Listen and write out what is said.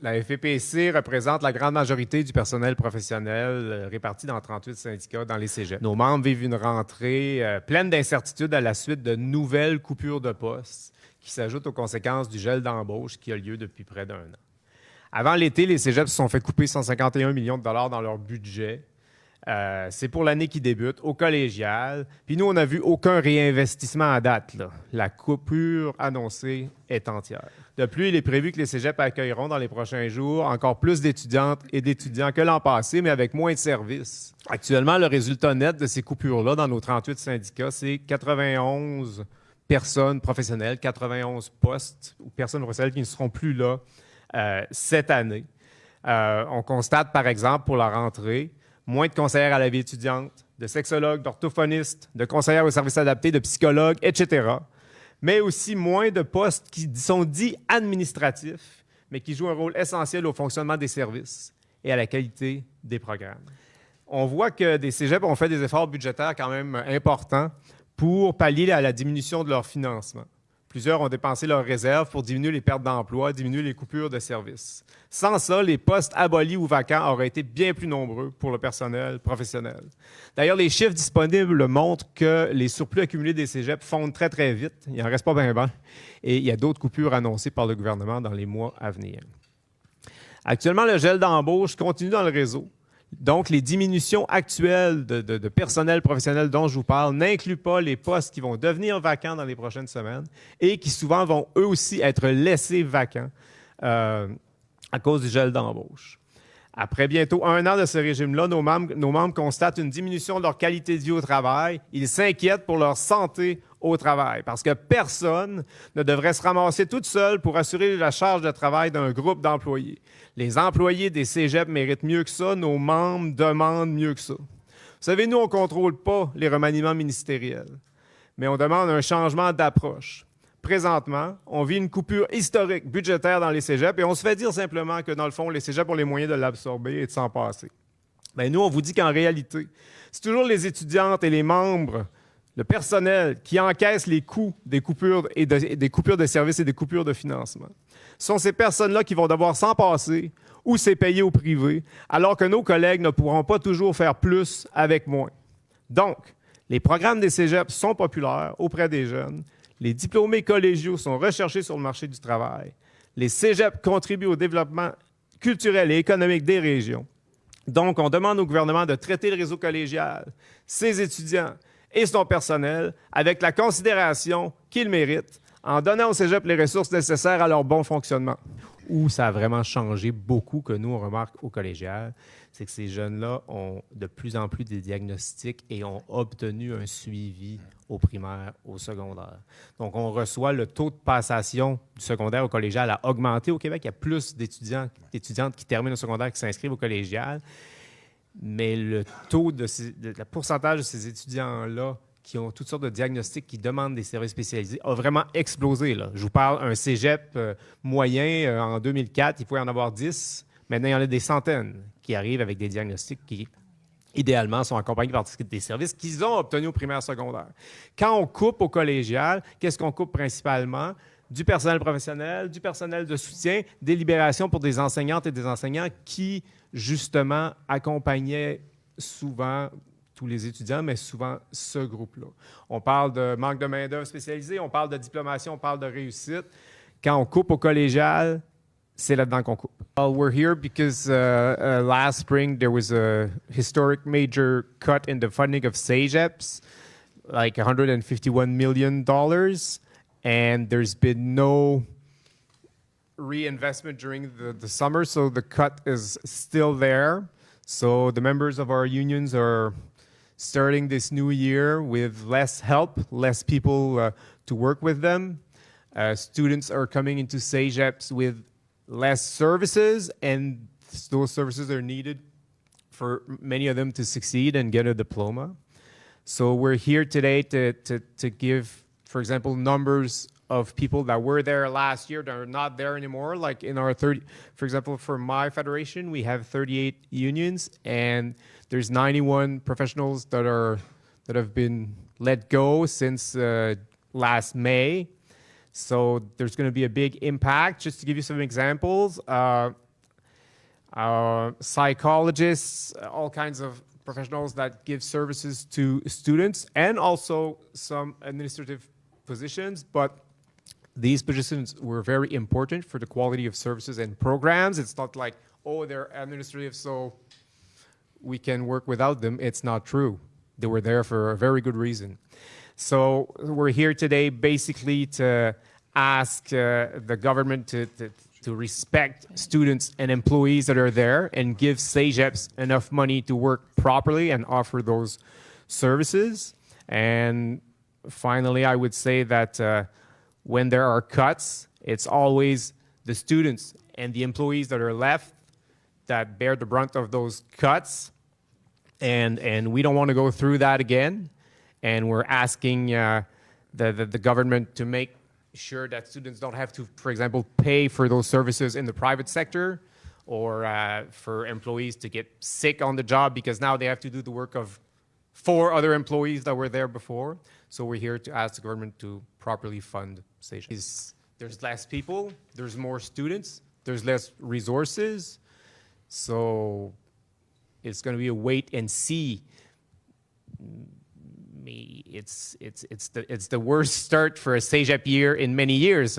La FEPC représente la grande majorité du personnel professionnel réparti dans 38 syndicats dans les cégeps. Nos membres vivent une rentrée pleine d'incertitudes à la suite de nouvelles coupures de postes qui s'ajoutent aux conséquences du gel d'embauche qui a lieu depuis près d'un an. Avant l'été, les cégeps se sont fait couper 151 millions de dollars dans leur budget. C'est pour l'année qui débute, au collégial. Puis nous, on n'a vu aucun réinvestissement à date, là. La coupure annoncée est entière. De plus, il est prévu que les cégeps accueilleront dans les prochains jours encore plus d'étudiantes et d'étudiants que l'an passé, mais avec moins de services. Actuellement, le résultat net de ces coupures-là dans nos 38 syndicats, c'est 91 personnes professionnelles, 91 postes ou personnes professionnelles qui ne seront plus là cette année. On constate, par exemple, pour la rentrée, moins de conseillères à la vie étudiante, de sexologues, d'orthophonistes, de conseillères aux services adaptés, de psychologues, etc. Mais aussi moins de postes qui sont dits administratifs, mais qui jouent un rôle essentiel au fonctionnement des services et à la qualité des programmes. On voit que des cégeps ont fait des efforts budgétaires quand même importants pour pallier à la diminution de leur financement. Plusieurs ont dépensé leurs réserves pour diminuer les pertes d'emploi, diminuer les coupures de services. Sans ça, les postes abolis ou vacants auraient été bien plus nombreux pour le personnel professionnel. D'ailleurs, les chiffres disponibles montrent que les surplus accumulés des cégeps fondent très, très vite. Il n'en reste pas bien. Et il y a d'autres coupures annoncées par le gouvernement dans les mois à venir. Actuellement, le gel d'embauche continue dans le réseau. Donc, les diminutions actuelles de personnel professionnel dont je vous parle n'incluent pas les postes qui vont devenir vacants dans les prochaines semaines et qui souvent vont eux aussi être laissés vacants à cause du gel d'embauche. Après bientôt un an de ce régime-là, nos membres constatent une diminution de leur qualité de vie au travail. Ils s'inquiètent pour leur santé au travail parce que personne ne devrait se ramasser toute seule pour assurer la charge de travail d'un groupe d'employés. Les employés des cégeps méritent mieux que ça. Nos membres demandent mieux que ça. Vous savez, nous, on ne contrôle pas les remaniements ministériels, mais on demande un changement d'approche. Présentement, on vit une coupure historique budgétaire dans les cégeps et on se fait dire simplement que, dans le fond, les cégeps ont les moyens de l'absorber et de s'en passer. Bien, nous, on vous dit qu'en réalité, c'est toujours les étudiantes et les membres, le personnel, qui encaissent les coûts des coupures de services et des coupures de financement. Ce sont ces personnes-là qui vont devoir s'en passer ou c'est payé au privé, alors que nos collègues ne pourront pas toujours faire plus avec moins. Donc, les programmes des cégeps sont populaires auprès des jeunes. Les diplômés collégiaux sont recherchés sur le marché du travail. Les cégeps contribuent au développement culturel et économique des régions. Donc, on demande au gouvernement de traiter le réseau collégial, ses étudiants et son personnel avec la considération qu'ils méritent en donnant aux cégeps les ressources nécessaires à leur bon fonctionnement. Où ça a vraiment changé beaucoup, que nous, on remarque au collégial, c'est que ces jeunes-là ont de plus en plus des diagnostics et ont obtenu un suivi au primaire, au secondaire. Donc, on reçoit le taux de passation du secondaire au collégial a augmenté au Québec. Il y a plus d'étudiantes qui terminent au secondaire qui s'inscrivent au collégial. Mais le taux le pourcentage de ces étudiants-là qui ont toutes sortes de diagnostics, qui demandent des services spécialisés, a vraiment explosé, là. Je vous parle, un cégep moyen, en 2004, il pouvait en avoir 10. Maintenant, il y en a des centaines qui arrivent avec des diagnostics qui, idéalement, sont accompagnés par des services qu'ils ont obtenus au primaire secondaire. Quand on coupe au collégial, qu'est-ce qu'on coupe principalement? Du personnel professionnel, du personnel de soutien, des libérations pour des enseignantes et des enseignants qui, justement, accompagnaient souvent tous les étudiants, mais souvent ce groupe-là. On parle de manque de main-d'œuvre spécialisée, on parle de diplomation, on parle de réussite. Quand on coupe au collégial, c'est là-dedans qu'on coupe. We're here because last spring there was a historic major cut in the funding of CEGEPs, like $151 million, and there's been no reinvestment during the summer, so the cut is still there. So the members of our unions are starting this new year with less help, less people to work with them. Students are coming into CEGEPs with less services, and those services are needed for many of them to succeed and get a diploma. So we're here today to give, for example, numbers of people that were there last year that are not there anymore. Like in our for example, for my federation, we have 38 unions, and there's 91 professionals that have been let go since last May. So there's going to be a big impact. Just to give you some examples, psychologists, all kinds of professionals that give services to students, and also some administrative positions. But these positions were very important for the quality of services and programs. It's not like, oh, they're administrative, so we can work without them. It's not true. They were there for a very good reason. So we're here today basically to ask the government to respect students and employees that are there and give CEGEPs enough money to work properly and offer those services. And finally, I would say that when there are cuts, it's always the students and the employees that are left that bear the brunt of those cuts. And we don't want to go through that again. And we're asking the government to make sure that students don't have to, for example, pay for those services in the private sector, or for employees to get sick on the job because now they have to do the work of 4 other employees that were there before. So we're here to ask the government to properly fund CEGEP. There's less people, there's more students, there's less resources. So it's going to be a wait and see. It's the worst start for a CEGEP year in many years.